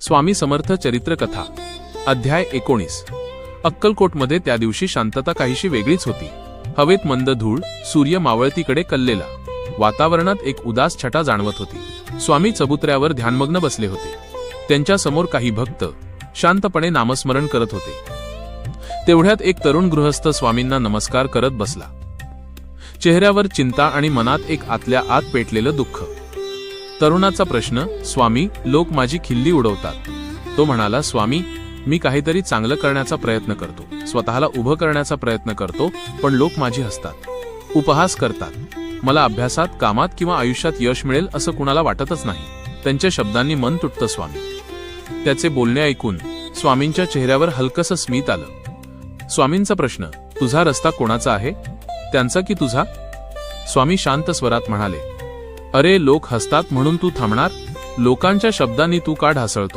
स्वामी समर्थ चरित्र कथा अध्याय 19। अक्कलकोटमध्ये त्या दिवशी शांतता काहीशी वेगळीच होती। हवेत मंद धूळ, सूर्य मावळतीकडे कललेला, वातावरणात एक उदास छटा जाणवत होती। स्वामी चबुतऱ्यावर ध्यानमग्न बसले होते। त्यांच्या समोर काही भक्त शांतपणे नामस्मरण करत होते। तेवढ्यात एक तरुण गृहस्थ स्वामींना नमस्कार करत बसला। चेहऱ्यावर चिंता आणि मनात एक आतल्या आत पेटलेलं दुःख। तरुणाचा प्रश्न, स्वामी, लोक माझी खिल्ली उडवतात। तो म्हणाला, स्वामी, मी काहीतरी चांगलं करण्याचा प्रयत्न करतो, स्वतःला उभं करण्याचा प्रयत्न करतो, पण लोक माझी हसतात, उपहास करतात। मला अभ्यासात, कामात किंवा आयुष्यात यश मिळेल असं कुणाला वाटतच नाही। त्यांच्या शब्दांनी मन तुटतं स्वामी। त्याचे बोलणे ऐकून स्वामींच्या चेहऱ्यावर हलकसं स्मित आलं। स्वामींचा प्रश्न, तुझा रस्ता कोणाचा आहे, त्यांचा की तुझा? स्वामी शांत स्वरात म्हणाले, अरे, लोक हसतात म्हणून तू थांबणार? लोकांच्या शब्दांनी तू का ढासळतोस?